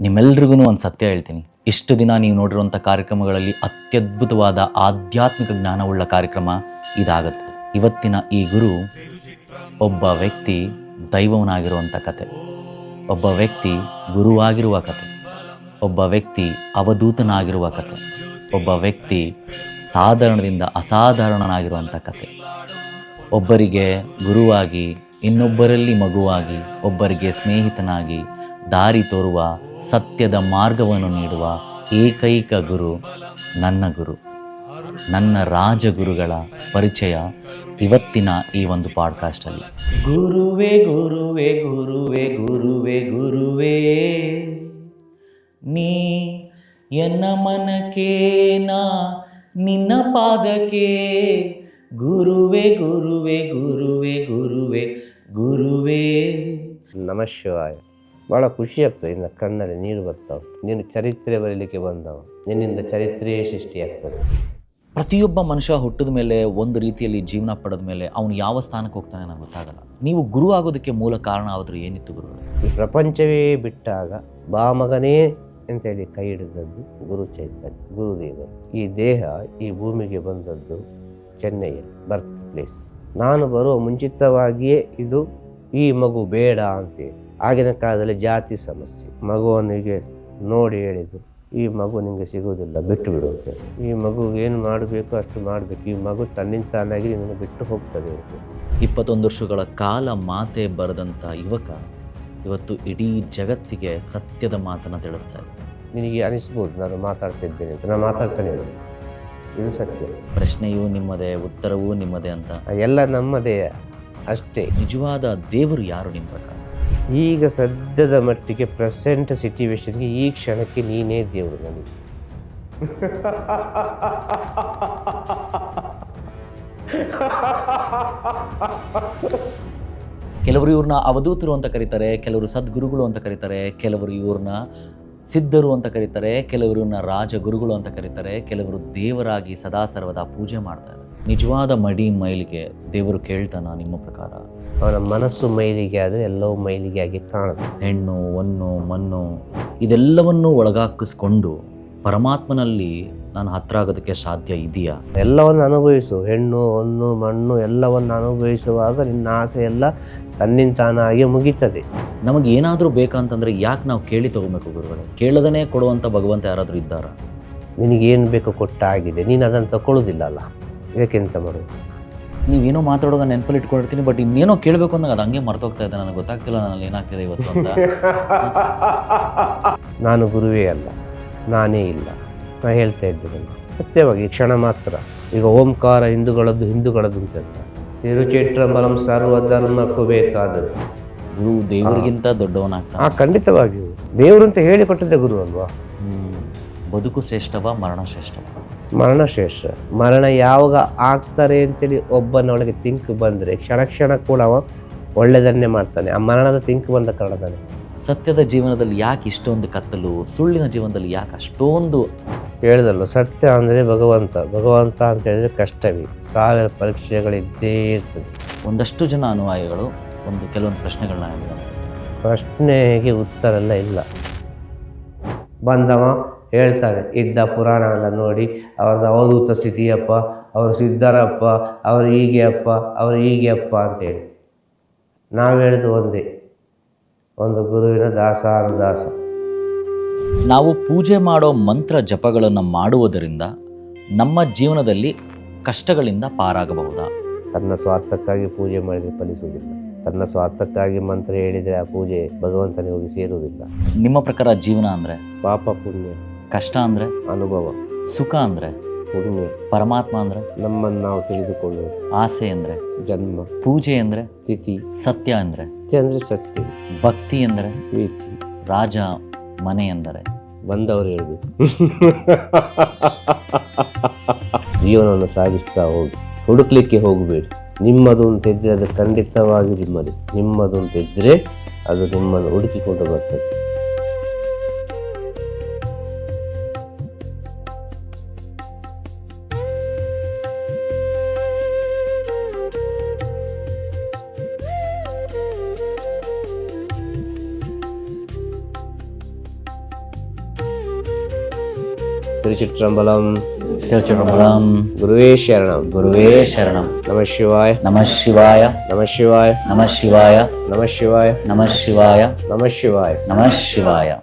ನಿಮ್ಮೆಲ್ರಿಗೂ ಒಂದು ಸತ್ಯ ಹೇಳ್ತೀನಿ. ಇಷ್ಟು ದಿನ ನೀವು ನೋಡಿರುವಂಥ ಕಾರ್ಯಕ್ರಮಗಳಲ್ಲಿ ಅತ್ಯದ್ಭುತವಾದ ಆಧ್ಯಾತ್ಮಿಕ ಜ್ಞಾನವುಳ್ಳ ಕಾರ್ಯಕ್ರಮ ಇದಾಗುತ್ತೆ. ಇವತ್ತಿನ ಈ ಗುರು ಒಬ್ಬ ವ್ಯಕ್ತಿ ದೈವವನಾಗಿರುವಂಥ ಕತೆ, ಒಬ್ಬ ವ್ಯಕ್ತಿ ಗುರುವಾಗಿರುವ ಕತೆ, ಒಬ್ಬ ವ್ಯಕ್ತಿ ಅವಧೂತನಾಗಿರುವ ಕತೆ, ಒಬ್ಬ ವ್ಯಕ್ತಿ ಸಾಧಾರಣದಿಂದ ಅಸಾಧಾರಣನಾಗಿರುವಂಥ ಕತೆ. ಒಬ್ಬರಿಗೆ ಗುರುವಾಗಿ, ಇನ್ನೊಬ್ಬರಲ್ಲಿ ಮಗುವಾಗಿ, ಒಬ್ಬರಿಗೆ ಸ್ನೇಹಿತನಾಗಿ ದಾರಿ ತೋರುವ, ಸತ್ಯದ ಮಾರ್ಗವನ್ನು ನೀಡುವ ಏಕೈಕ ಗುರು ನನ್ನ ಗುರು, ನನ್ನ ರಾಜಗುರುಗಳ ಪರಿಚಯ ಇವತ್ತಿನ ಈ ಒಂದು ಪಾಡ್ಕಾಸ್ಟಲ್ಲಿ. ಗುರುವೇ ಗುರುವೇ ಗುರುವೇ ಗುರುವೇ ಗುರುವೇ ನೀ ಎನ್ನ ಮನಕ್ಕೆ ನಾ ನಿನ್ನ ಪಾದಕ್ಕೆ, ಗುರುವೇ ಗುರುವೇ ಗುರುವೇ ಗುರುವೇ ಗುರುವೇ. ನಮಃ ಶಿವಾಯ. ಭಾಳ ಖುಷಿ ಆಗ್ತದೆ. ಇನ್ನು ಕಣ್ಣಲ್ಲಿ ನೀರು ಬರ್ತಾವೆ. ನೀನು ಚರಿತ್ರೆ ಬರೀಲಿಕ್ಕೆ ಬಂದವ, ನಿನ್ನಿಂದ ಚರಿತ್ರೆಯೇ ಸೃಷ್ಟಿಯಾಗ್ತದೆ. ಪ್ರತಿಯೊಬ್ಬ ಮನುಷ್ಯ ಹುಟ್ಟಿದ ಮೇಲೆ ಒಂದು ರೀತಿಯಲ್ಲಿ ಜೀವನ ಪಡೆದ ಮೇಲೆ ಅವನು ಯಾವ ಸ್ಥಾನಕ್ಕೆ ಹೋಗ್ತಾನೆ ನನಗೆ ಗೊತ್ತಾಗಲ್ಲ. ನೀವು ಗುರು ಆಗೋದಕ್ಕೆ ಮೂಲ ಕಾರಣ ಆದರೂ ಏನಿತ್ತು ಗುರುಗಳೇ? ಈ ಪ್ರಪಂಚವೇ ಬಿಟ್ಟಾಗ ಬಾ ಮಗನೇ ಅಂತೇಳಿ ಕೈ ಹಿಡಿದದ್ದು ಗುರು ಚೈತನ್ಯ, ಗುರುದೇವರು. ಈ ದೇಹ ಈ ಭೂಮಿಗೆ ಬಂದದ್ದು ಚೆನ್ನೈ, ಬರ್ತ್ ಪ್ಲೇಸ್. ನಾನು ಬರುವ ಮುಂಚಿತವಾಗಿಯೇ ಇದು ಈ ಮಗು ಬೇಡ ಅಂತೇಳಿ. ಆಗಿನ ಕಾಲದಲ್ಲಿ ಜಾತಿ ಸಮಸ್ಯೆ. ಮಗುವನಿಗೆ ನೋಡಿ ಹೇಳಿದ್ದು, ಈ ಮಗು ನಿಮಗೆ ಸಿಗುವುದಿಲ್ಲ, ಬಿಟ್ಟು ಬಿಡುತ್ತೆ. ಈ ಮಗುಗೆ ಏನು ಮಾಡಬೇಕು ಅಷ್ಟು ಮಾಡಬೇಕು. ಈ ಮಗು ತನ್ನಿಂತಾನಾಗಿ ನಿನ್ನನ್ನು ಬಿಟ್ಟು ಹೋಗ್ತದೆ. 21 ವರ್ಷಗಳ ಕಾಲ ಮಾತೆ ಬರೆದಂಥ ಯುವಕ ಇವತ್ತು ಇಡೀ ಜಗತ್ತಿಗೆ ಸತ್ಯದ ಮಾತನ್ನು ತಿಳಿಸ್ತಾ ಇದೆ. ನಿನಗೆ ಅನಿಸ್ಬೋದು ನಾನು ಮಾತಾಡ್ತಿದ್ದೇನೆ ಅಂತ. ನಾನು ಮಾತಾಡ್ತಾನೆ ಇರೋದು, ಇದು ಸತ್ಯ. ಪ್ರಶ್ನೆಯೂ ನಿಮ್ಮದೇ, ಉತ್ತರವೂ ನಿಮ್ಮದೇ ಅಂತ ಎಲ್ಲ ನಮ್ಮದೇ ಅಷ್ಟೇ. ನಿಜವಾದ ದೇವರು ಯಾರು ನಿಮ್ಮ ಪ್ರಕಾರ? ಈಗ ಸದ್ಯದ ಮಟ್ಟಿಗೆ ಪ್ರೆಸೆಂಟ್ ಸಿಚುವೇಶನ್ಗೆ ಈ ಕ್ಷಣಕ್ಕೆ ನೀನೇ ದೇವರು ನನಗೆ. ಕೆಲವರು ಇವ್ರನ್ನ ಅವಧೂತರು ಅಂತ ಕರೀತಾರೆ, ಕೆಲವರು ಸದ್ಗುರುಗಳು ಅಂತ ಕರೀತಾರೆ, ಕೆಲವರು ಇವ್ರನ್ನ ಸಿದ್ಧರು ಅಂತ ಕರೀತಾರೆ, ಕೆಲವರು ಇವ್ರನ್ನ ರಾಜಗುರುಗಳು ಅಂತ ಕರೀತಾರೆ, ಕೆಲವರು ದೇವರಾಗಿ ಸದಾ ಸರ್ವದಾ ಪೂಜೆ ಮಾಡ್ತಾರೆ. ನಿಜವಾದ ಮಡಿ ಮೈಲಿಗೆ ದೇವರು ಕೇಳ್ತಾನ ನಿಮ್ಮ ಪ್ರಕಾರ? ಅವನ ಮನಸ್ಸು ಮೈಲಿಗೆ ಆದರೆ ಎಲ್ಲವೂ ಮೈಲಿಗೆ ಆಗಿ ಕಾಣುತ್ತೆ. ಹೆಣ್ಣು, ಹೊನ್ನು, ಮಣ್ಣು ಇದೆಲ್ಲವನ್ನೂ ಒಳಗಾಕಿಸ್ಕೊಂಡು ಪರಮಾತ್ಮನಲ್ಲಿ ನಾನು ಹತ್ರ ಆಗೋದಕ್ಕೆ ಸಾಧ್ಯ ಇದೆಯಾ? ಎಲ್ಲವನ್ನು ಅನುಭವಿಸು. ಹೆಣ್ಣು, ಹೊನ್ನು, ಮಣ್ಣು ಎಲ್ಲವನ್ನು ಅನುಭವಿಸುವಾಗ ನಿನ್ನ ಆಸೆ ಎಲ್ಲ ತನ್ನಿಂತಾನಾಗಿ ಮುಗೀತದೆ. ನಮಗೆ ಏನಾದರೂ ಬೇಕಂತಂದರೆ ಯಾಕೆ ನಾವು ಕೇಳಿ ತೊಗೊಬೇಕು ಗುರುಗಳೇ? ಕೇಳದನೇ ಕೊಡುವಂಥ ಭಗವಂತ ಯಾರಾದರೂ ಇದ್ದಾರಾ? ನಿನಗೇನು ಬೇಕು ಕೊಟ್ಟಾಗಿದೆ, ನೀನು ಅದನ್ನು ತಗೊಳ್ಳೋದಿಲ್ಲ ಅಲ್ಲ, ಇದಕ್ಕೆಂತ ಮಾಡೋದು? ನೀವೇನೋ ಮಾತಾಡೋದು ನೆನಪಲ್ಲಿ ಇಟ್ಕೊಂಡಿರ್ತೀನಿ, ಬಟ್ ಇನ್ನೇನೋ ಕೇಳಬೇಕು ಅಂದಾಗ ಅದು ಹಂಗೆ ಮರ್ತೋಗ್ತಾ ಇದೆ. ನನಗೆ ಗೊತ್ತಾಗ್ತಿಲ್ಲ ನನ್ನಲ್ಲಿ ಏನಾಗ್ತಿದೆ ಇವತ್ತು ಅಂತ. ನಾನು ಗುರುವೇ ಅಲ್ಲ, ನಾನೇ ಇಲ್ಲ. ನಾನು ಹೇಳ್ತಾ ಇದ್ದೇನೆ ಸತ್ಯವಾಗಿ ಕ್ಷಣ ಮಾತ್ರ. ಈಗ ಓಂಕಾರ ಹಿಂದೂಗಳದ್ದು ಅಂತ ತಿರುಚಿಟ್ರಂಬಲಂ ಸರ್ವಧರ್ಮಕ್ಕೂ ಬೇಕಾದದ್ದು. ಗುರು ದೇವರಿಗಿಂತ ದೊಡ್ಡವನಾಗ್ತಾನೆ. ಖಂಡಿತವಾಗಿಯೂ ದೇವರು ಅಂತ ಹೇಳಿಕೊಟ್ಟದ್ದೇ ಗುರು ಅಲ್ವಾ? ಬದುಕು ಶ್ರೇಷ್ಠವ, ಮರಣ ಶ್ರೇಷ್ಠವ? ಮರಣ ಶ್ರೇಷ್ಠ. ಮರಣ ಯಾವಾಗ ಆಗ್ತಾರೆ ಅಂತೇಳಿ ಒಬ್ಬನೊಳಗೆ ತಿಂಕ್ ಬಂದರೆ ಕ್ಷಣ ಕೂಡ ಅವ ಒಳ್ಳೆಯದನ್ನೇ ಮಾಡ್ತಾನೆ. ಆ ಮರಣದ ತಿಂಕ್ ಬಂದ ಕಾರಣದಾನೆ. ಸತ್ಯದ ಜೀವನದಲ್ಲಿ ಯಾಕೆ ಇಷ್ಟೊಂದು ಕತ್ತಲು, ಸುಳ್ಳಿನ ಜೀವನದಲ್ಲಿ ಯಾಕೆ ಅಷ್ಟೊಂದು? ಹೇಳಿದಲ್ಲ, ಸತ್ಯ ಅಂದರೆ ಭಗವಂತ ಅಂತ ಹೇಳಿದ್ರೆ ಕಷ್ಟವೇ. 1000 ಪರೀಕ್ಷೆಗಳಿದ್ದೇ ಇರ್ತದೆ. ಒಂದಷ್ಟು ಜನ ಅನುಯಾಯಿಗಳು ಕೆಲವೊಂದು ಪ್ರಶ್ನೆಗಳನ್ನ ಹೇಳಿದ್ದಾರೆ. ಪ್ರಶ್ನೆಗೆ ಉತ್ತರ ಎಲ್ಲ ಇಲ್ಲ. ಬಂದವ ಹೇಳ್ತಾರೆ, ಇದ್ದ ಪುರಾಣ ಎಲ್ಲ ನೋಡಿ ಅವ್ರದ್ದು ಅವಧೂತ ಸ್ಥಿತಿಯಪ್ಪ, ಅವರು ಸಿದ್ಧರಪ್ಪ, ಅವರು ಹೀಗೆ ಅಪ್ಪ ಅಂತೇಳಿ. ನಾವು ಹೇಳಿದ್ದು ಒಂದೇ, ಒಂದು ಗುರುವಿನ ದಾಸಾನುದಾಸ. ನಾವು ಪೂಜೆ ಮಾಡೋ ಮಂತ್ರ ಜಪಗಳನ್ನು ಮಾಡುವುದರಿಂದ ನಮ್ಮ ಜೀವನದಲ್ಲಿ ಕಷ್ಟಗಳಿಂದ ಪಾರಾಗಬಹುದಾ? ತನ್ನ ಸ್ವಾರ್ಥಕ್ಕಾಗಿ ಪೂಜೆ ಮಾಡಿದರೆ ಫಲಿಸುವುದಿಲ್ಲ. ತನ್ನ ಸ್ವಾರ್ಥಕ್ಕಾಗಿ ಮಂತ್ರ ಹೇಳಿದರೆ ಆ ಪೂಜೆ ಭಗವಂತನಿಗೆ ಹೋಗಿ ಸೇರುವುದಿಲ್ಲ. ನಿಮ್ಮ ಪ್ರಕಾರ ಜೀವನ ಅಂದರೆ ಪಾಪ ಪುಣ್ಯ, ಕಷ್ಟ ಅಂದರೆ ಅನುಭವ, ಸುಖ ಅಂದರೆ ಪುಣ್ಯ, ಪರಮಾತ್ಮ ಅಂದರೆ ನಮ್ಮನ್ನು ನಾವು ತಿಳಿದುಕೊಳ್ಳುವುದು, ಆಸೆ ಅಂದರೆ ಜನ್ಮ, ಪೂಜೆ ಅಂದರೆ ಸ್ಥಿತಿ, ಸತ್ಯ ಅಂದರೆ ಸತ್ಯ, ಭಕ್ತಿ ಅಂದರೆ ಪ್ರೀತಿ, ರಾಜ ಮನೆ ಎಂದರೆ ಬಂದವರು ಹೇಳ್ಬೇಕು. ಜೀವನವನ್ನು ಸಾಗಿಸ್ತಾ ಹೋಗಿ, ಹುಡುಕ್ಲಿಕ್ಕೆ ಹೋಗಬೇಡಿ. ನಿಮ್ಮದು ಅಂತ ಇದ್ದರೆ ಅದು ಖಂಡಿತವಾಗಿ ನಿಮ್ಮದು ಅಂತ ಇದ್ದರೆ ಅದು ನಿಮ್ಮನ್ನು ಹುಡುಕಿಕೊಂಡು ಬರ್ತದೆ. திருச்சிற்றம்பலம். திருச்சிற்றம்பலம். குருவே சரணம். குருவே சரணம். நம சிவாய. நம சிவாய. நம சிவாய. நம சிவாய. நம சிவாய. நம சிவாய. நம சிவாய. நம சிவாய.